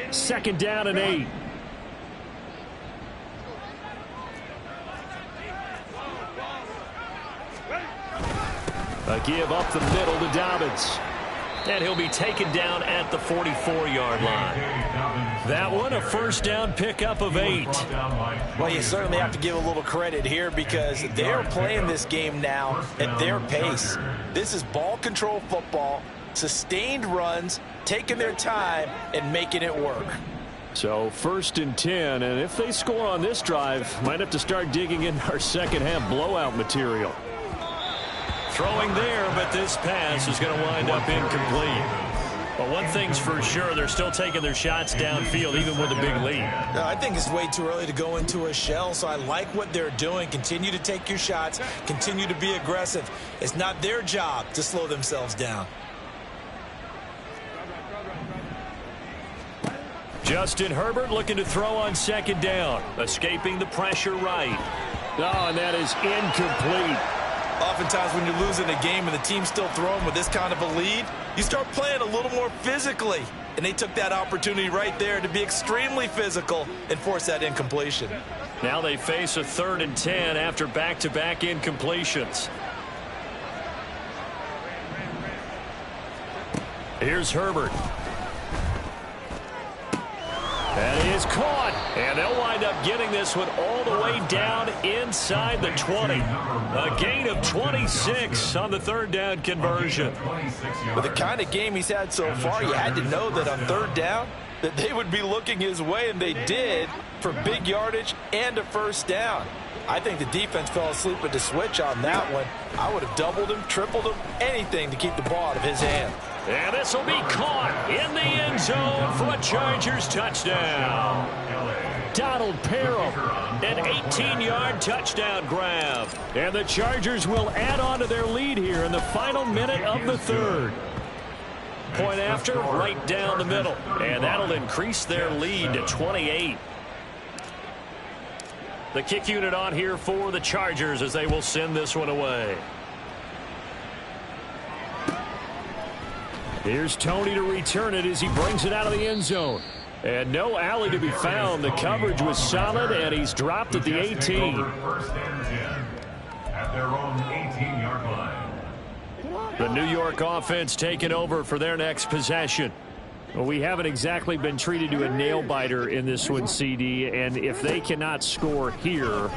2nd down and 8. A give up the middle to Dobbins. And he'll be taken down at the 44-yard line. That one, a 1st down pickup of 8. Well, you certainly have to give a little credit here because they're playing this game now at their pace. This is ball control football, sustained runs, taking their time and making it work. So 1st and 10, and if they score on this drive, might have to start digging in our second-half blowout material. Throwing there, but this pass is going to wind up incomplete. But one thing's for sure, they're still taking their shots downfield, even with a big lead. No, I think it's way too early to go into a shell, so I like what they're doing. Continue to take your shots, continue to be aggressive. It's not their job to slow themselves down. Justin Herbert looking to throw on 2nd down, escaping the pressure right. Oh, and that is incomplete. Oftentimes when you're losing a game and the team's still throwing with this kind of a lead, you start playing a little more physically. And they took that opportunity right there to be extremely physical and force that incompletion. Now they face a 3rd and 10 after back-to-back incompletions. Here's Herbert. That is caught, and they'll wind up getting this one all the way down inside the 20. A gain of 26 on the 3rd down conversion. With the kind of game he's had so far, you had to know that on 3rd down that they would be looking his way, and they did for big yardage and a 1st down. I think the defense fell asleep at the switch on that one. I would have doubled him, tripled him, anything to keep the ball out of his hand. And this will be caught in the end zone for a Chargers touchdown. Donald Parham, an 18-yard touchdown grab. And the Chargers will add on to their lead here in the final minute of the 3rd. Point after, right down the middle. And that'll increase their lead to 28. The kick unit on here for the Chargers as they will send this one away. Here's Tony to return it as he brings it out of the end zone. And no alley to be found. The coverage was solid, and he's dropped at the 18. 1st and 10 at their own 18-yard line. The New York offense taking over for their next possession. Well, we haven't exactly been treated to a nail-biter in this one, CD, and if they cannot score here,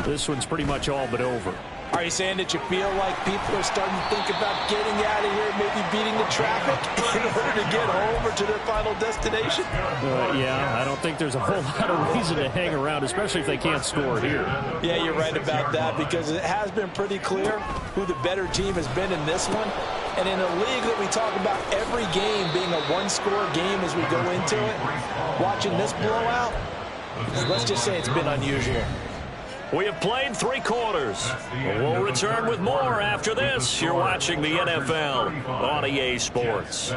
this one's pretty much all but over. Are you saying that you feel like people are starting to think about getting out of here, maybe beating the traffic in order to get home or to their final destination? Yeah, I don't think there's a whole lot of reason to hang around, especially if they can't score here. Yeah, you're right about that because it has been pretty clear who the better team has been in this one. And in a league that we talk about every game being a one-score game as we go into it, watching this blowout, let's just say it's been unusual. We have played 3 quarters. We'll return with more after this. You're watching the NFL on EA Sports.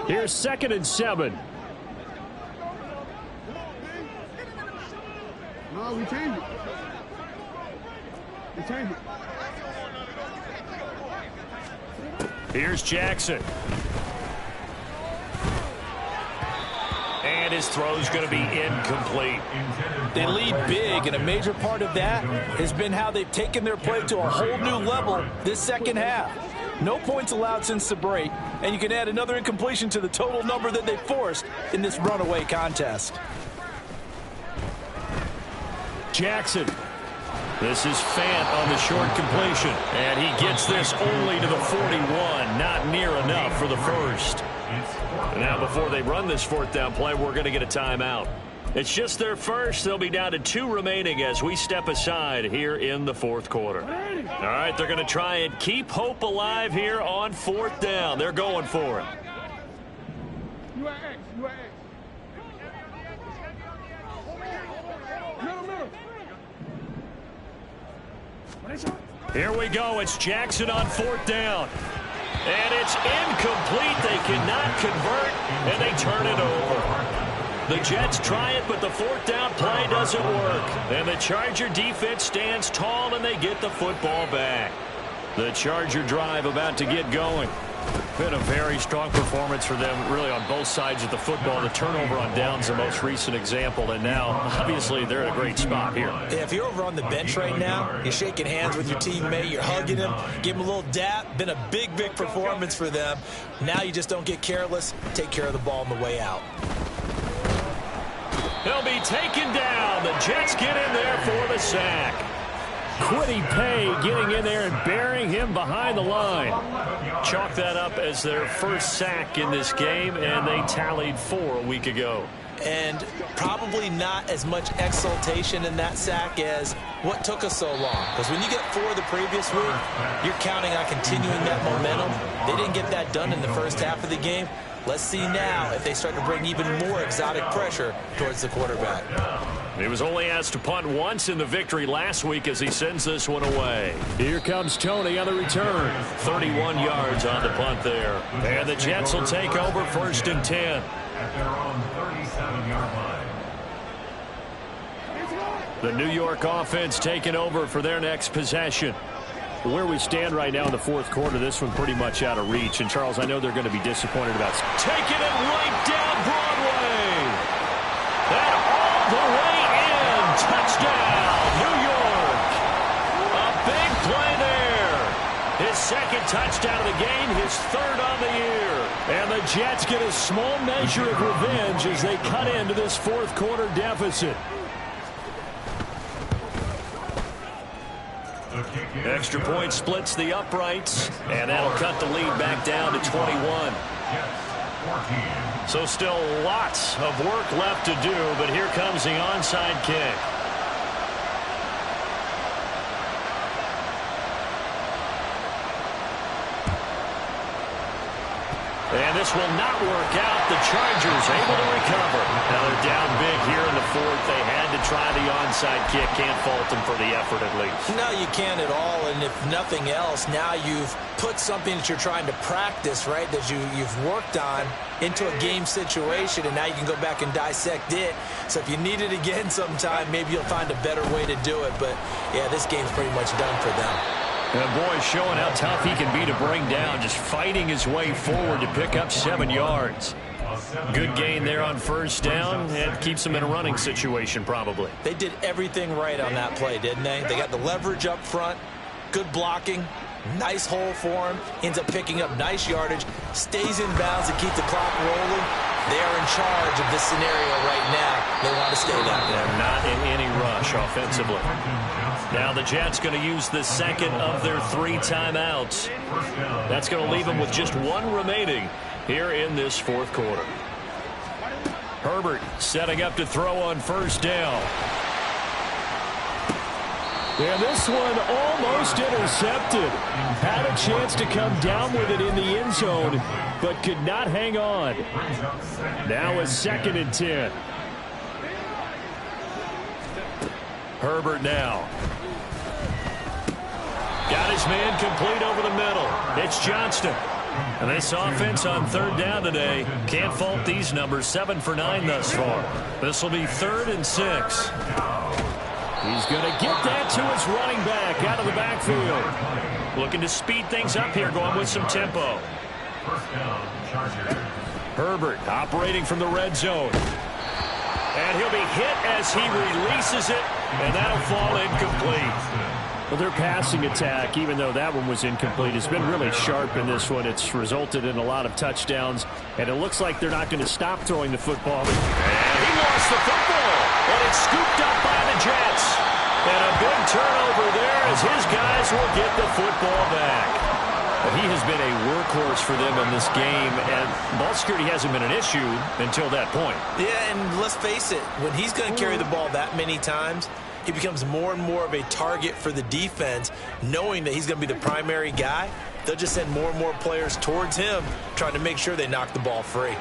Here's 2nd and 7. No, we changed it. We changed it. Here's Jackson. And his throw's going to be incomplete. They lead big, and a major part of that has been how they've taken their play to a whole new level this second half. No points allowed since the break, and you can add another incompletion to the total number that they forced in this runaway contest. Jackson. This is Fant on the short completion. And he gets this only to the 41. Not near enough for the 1st. Now, before they run this 4th down play, we're going to get a timeout. It's just their 1st. They'll be down to 2 remaining as we step aside here in the 4th quarter. All right, they're going to try and keep hope alive here on 4th down. They're going for it. You are X. You are X. Here we go. It's Jackson on 4th down. And it's incomplete. They cannot convert, and they turn it over. The Jets try it, but the fourth down play doesn't work. And the Charger defense stands tall, and they get the football back. The Charger drive about to get going. Been a very strong performance for them, really, on both sides of the football. The turnover on downs, the most recent example, and now, obviously, they're in a great spot here. Yeah, if you're over on the bench right now, you're shaking hands with your teammate, you're hugging him, give him a little dap. Been a big, big performance for them. Now you just don't get careless. Take care of the ball on the way out. He'll be taken down. The Jets get in there for the sack. Quiddy Pay getting in there and burying him behind the line. Chalk that up as their first sack in this game, and they tallied 4 a week ago. And probably not as much exultation in that sack as what took us so long. Because when you get 4 the previous week, you're counting on continuing that momentum. They didn't get that done in the first half of the game. Let's see now if they start to bring even more exotic pressure towards the quarterback. He was only asked to punt once in the victory last week as he sends this one away. Here comes Tony on the return. 31 yards on the punt there. And the Jets will take over 1st and 10. At their own 37-yard line. The New York offense taking over for their next possession. Where we stand right now in the fourth quarter, this one pretty much out of reach. And, Charles, I know they're going to be disappointed about taking it right down Broadway. And all the way in. Touchdown, New York. A big play there. His second touchdown of the game, his 3rd on the year. And the Jets get a small measure of revenge as they cut into this fourth quarter deficit. Extra point splits the uprights, and that'll cut the lead back down to 21. So still lots of work left to do, but here comes the onside kick. And this will not work out. The Chargers able to recover. Now they're down big here in the fourth. They had to try the onside kick. Can't fault them for the effort at least. No, you can't at all. And if nothing else, now you've put something that you're trying to practice, right, that you've worked on into a game situation, and now you can go back and dissect it. So if you need it again sometime, maybe you'll find a better way to do it. But, yeah, this game's pretty much done for them. And boy, showing how tough he can be to bring down, just fighting his way forward to pick up 7 yards. Good gain there on 1st down, and keeps them in a running situation probably. They did everything right on that play, didn't they? They got the leverage up front, good blocking, nice hole for him, ends up picking up nice yardage, stays in bounds to keep the clock rolling. They are in charge of this scenario right now. They want to stay that way. They're not in any rush offensively. Now the Jets going to use the second of their 3 timeouts. That's going to leave them with just 1 remaining here in this fourth quarter. Herbert setting up to throw on 1st down. And this one almost intercepted. Had a chance to come down with it in the end zone, but could not hang on. Now a 2nd and 10. Herbert now. Got his man complete over the middle. It's Johnston. And this offense on 3rd down today, can't fault these numbers. 7 for 9 thus far. This will be 3rd and 6. He's going to get that to his running back out of the backfield. Looking to speed things up here, going with some tempo. Herbert operating from the red zone. And he'll be hit as he releases it, and that'll fall incomplete. Well, their passing attack, even though that one was incomplete, has been really sharp in this one. It's resulted in a lot of touchdowns, and it looks like they're not going to stop throwing the football. And he lost the football, and it's scooped up by the Jets. And a big turnover there as his guys will get the football back. He has been a workhorse for them in this game, and ball security hasn't been an issue until that point. Yeah, and let's face it, when he's going to carry the ball that many times, he becomes more and more of a target for the defense, knowing that he's going to be the primary guy. They'll just send more and more players towards him, trying to make sure they knock the ball free.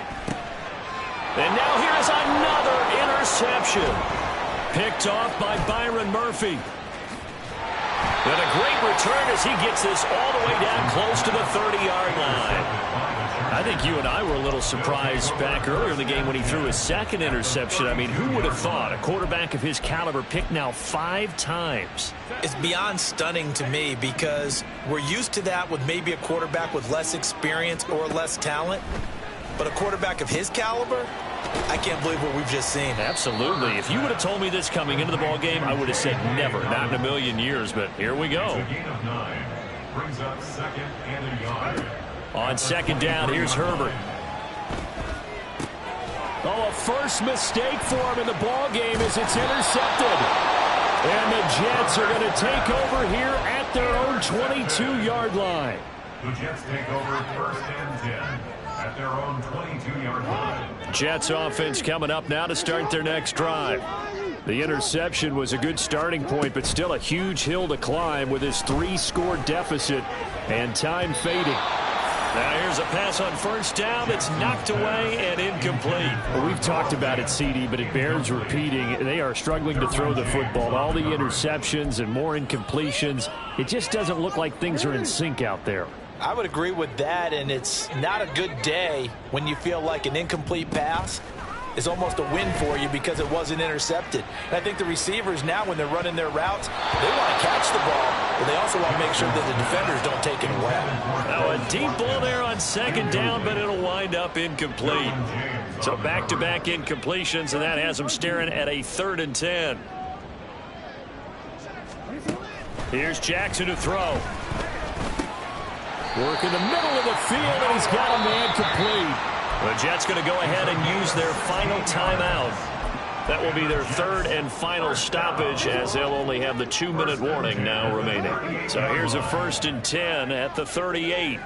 And now here's another interception. Picked off by Byron Murphy. And a great return as he gets this all the way down close to the 30-yard line. I think you and I were a little surprised back earlier in the game when he threw his second interception. I mean, who would have thought a quarterback of his caliber picked now 5 times? It's beyond stunning to me because we're used to that with maybe a quarterback with less experience or less talent. But a quarterback of his caliber, I can't believe what we've just seen. Absolutely. If you would have told me this coming into the ball game, I would have said never, not in a million years. But here we go. It's a gain of 9. Brings up 2nd and a yard. On 2nd down, here's Herbert. Oh, a first mistake for him in the ball game as it's intercepted. And the Jets are going to take over here at their own 22-yard line. The Jets take over 1st and 10 at their own 22-yard line. Jets offense coming up now to start their next drive. The interception was a good starting point, but still a huge hill to climb with his 3-score deficit and time fading. Now here's a pass on 1st down that's knocked away and incomplete. Well, we've talked about it, CD, but it bears repeating. They are struggling to throw the football. All the interceptions and more incompletions. It just doesn't look like things are in sync out there. I would agree with that, and it's not a good day when you feel like an incomplete pass is almost a win for you because it wasn't intercepted. And I think the receivers now, when they're running their routes, they want to catch the ball, but they also want to make sure that the defenders don't take it away. Now a deep ball there on 2nd down, but it'll wind up incomplete. So back-to-back incompletions, and that has them staring at a 3rd and 10. Here's Jackson to throw. Work in the middle of the field, and he's got a man complete. The Jets going to go ahead and use their final timeout. That will be their 3rd and final stoppage as they'll only have the 2-minute warning now remaining. So here's a 1st and 10 at the 38.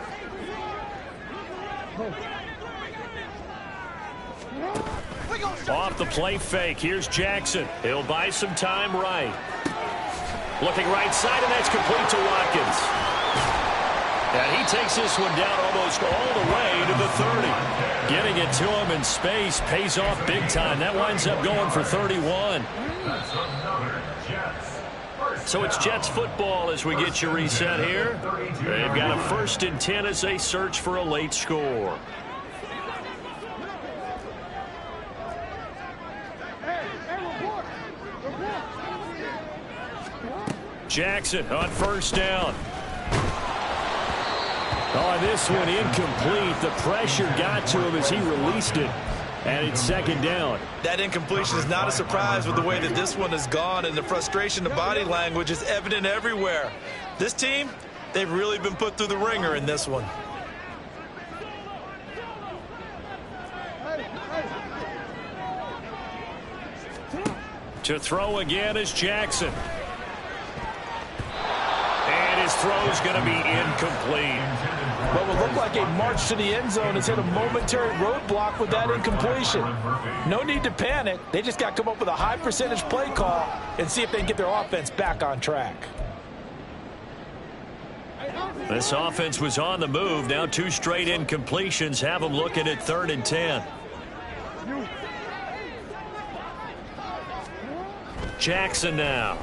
Off the play fake. Here's Jackson. He'll buy some time right. Looking right side, and that's complete to Watkins. And he takes this one down almost all the way to the 30. Getting it to him in space pays off big time. That winds up going for 31. So it's Jets football as we get you reset here. They've got a 1st and 10 as they search for a late score. Jackson on 1st down. Oh, this one incomplete. The pressure got to him as he released it, and it's 2nd down. That incompletion is not a surprise with the way that this one has gone, and the frustration, the body language is evident everywhere. This team, they've really been put through the ringer in this one. To throw again is Jackson. And his throw's going to be incomplete. What would look like a march to the end zone has hit a momentary roadblock with that incompletion. No need to panic. They just got to come up with a high percentage play call and see if they can get their offense back on track. This offense was on the move. Now 2 straight incompletions have them looking at 3rd and 10. Jackson now.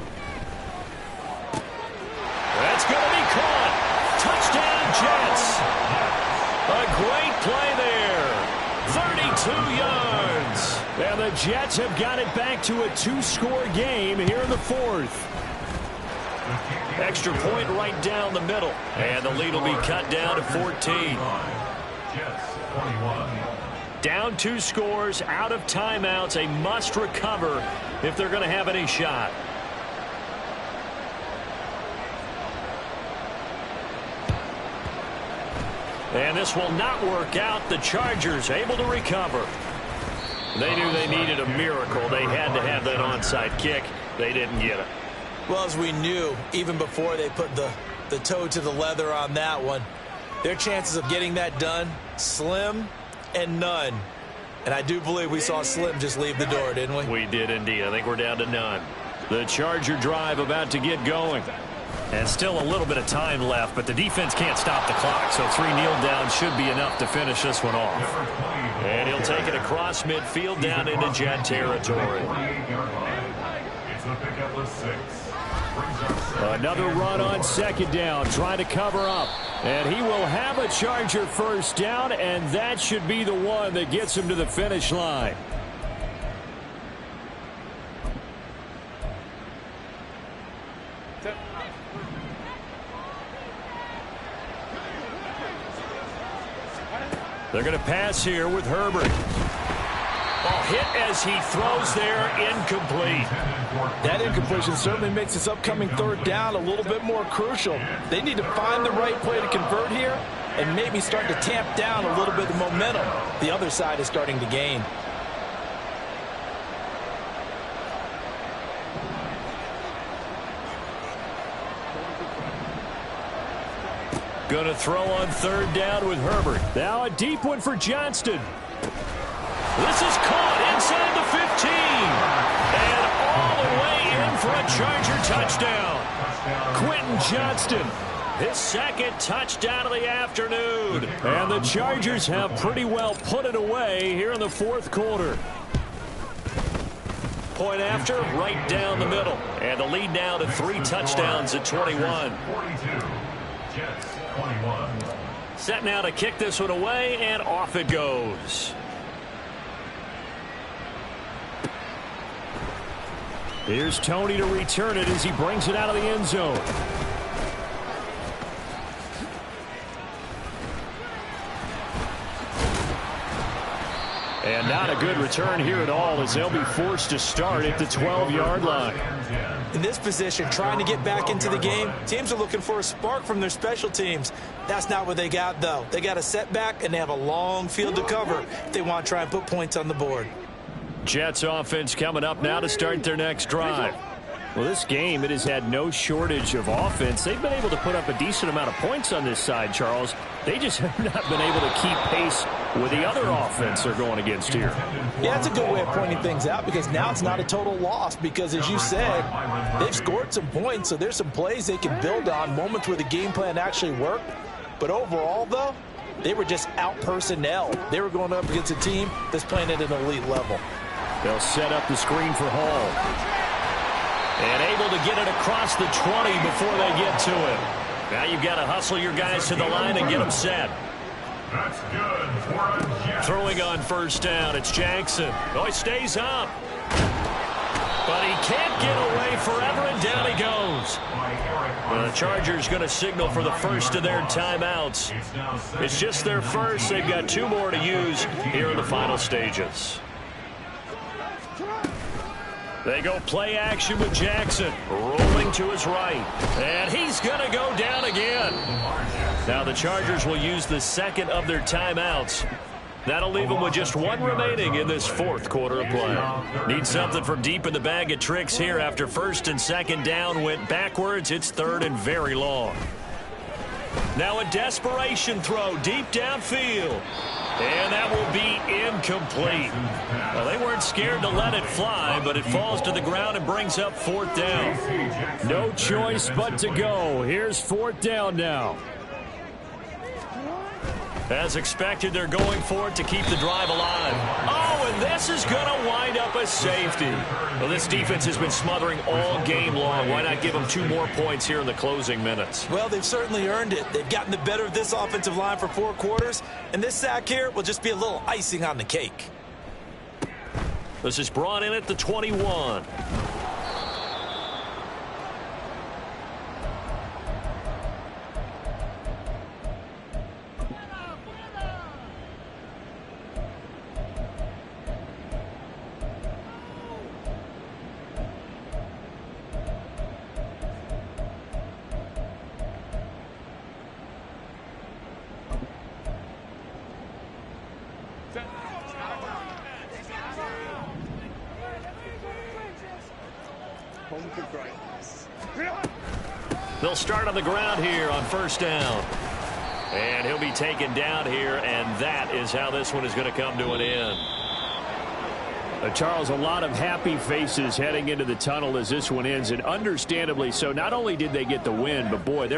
That's going to be caught. Touchdown, Jets. A great play there. 32 yards. And the Jets have got it back to a 2-score game here in the 4th. Extra point right down the middle. And the lead will be cut down to 14. Jets 21. Down 2 scores, out of timeouts. A must recover if they're going to have any shot. And this will not work out. The Chargers able to recover. They knew they needed a miracle. They had to have that onside kick. They didn't get it. Well, as we knew, even before they put the toe to the leather on that one, their chances of getting that done, slim and none. And I do believe we saw Slim just leave the door, didn't we? We did indeed. I think we're down to none. The Charger drive about to get going. And still a little bit of time left, but the defense can't stop the clock, so 3 kneel downs should be enough to finish this one off. And he'll take it across midfield down into Jet territory. It's a pickup of 6. Brings up Another run on second down, trying to cover up. And he will have a Charger first down, and that should be the one that gets him to the finish line. They're going to pass here with Herbert. Ball hit as he throws there, incomplete. That incompletion certainly makes this upcoming third down a little bit more crucial. They need to find the right play to convert here and maybe start to tamp down a little bit of momentum the other side is starting to gain. Going to throw on third down with Herbert. Now a deep one for Johnston. This is caught inside the 15. And all the way in for a Charger touchdown. Quentin Johnston, his second touchdown of the afternoon. And the Chargers have pretty well put it away here in the fourth quarter. Point after, right down the middle. And the lead now to 3 touchdowns at 21. Set now to kick this one away, and off it goes. Here's Tony to return it as he brings it out of the end zone. And not a good return here at all, as they'll be forced to start at the 12-yard line. In this position, trying to get back into the game, teams are looking for a spark from their special teams. That's not what they got, though. They got a setback, and they have a long field to cover if they want to try and put points on the board. Jets offense coming up now to start their next drive. Well, this game, it has had no shortage of offense. They've been able to put up a decent amount of points on this side, Charles. They just have not been able to keep pace with the other offense they're going against here. Yeah, that's a good way of pointing things out, because now it's not a total loss, because as you said, they've scored some points, so there's some plays they can build on, moments where the game plan actually worked. But overall, though, they were just out-personnel. They were going up against a team that's playing at an elite level. They'll set up the screen for Hall. And able to get it across the 20 before they get to it. Now you've got to hustle your guys to the line and get them set. That's good for a Jet. Throwing on first down, it's Jackson. Oh, he stays up. But he can't get away forever, and down he goes. The Chargers going to signal for the first of their timeouts. It's just their first. They've got 2 more to use here in the final stages. They go play action with Jackson, rolling to his right. And he's going to go down again. Now the Chargers will use the second of their timeouts. That'll leave them with just 1 remaining in this fourth quarter of play. Need something from deep in the bag of tricks here after first and second down went backwards. It's third and very long. Now a desperation throw deep downfield. And that will be incomplete. Well, they weren't scared to let it fly, but it falls to the ground and brings up 4th down. No choice but to go. Here's 4th down now. As expected, they're going for it to keep the drive alive. Oh, and this is going to wind up a safety. Well, this defense has been smothering all game long. Why not give them 2 more points here in the closing minutes? Well, they've certainly earned it. They've gotten the better of this offensive line for 4 quarters, and this sack here will just be a little icing on the cake. This is brought in at the 21. They'll start on the ground here on first down. And he'll be taken down here, and that is how this one is going to come to an end. Charles, a lot of happy faces heading into the tunnel as this one ends, and understandably so. Not only did they get the win, but boy, they're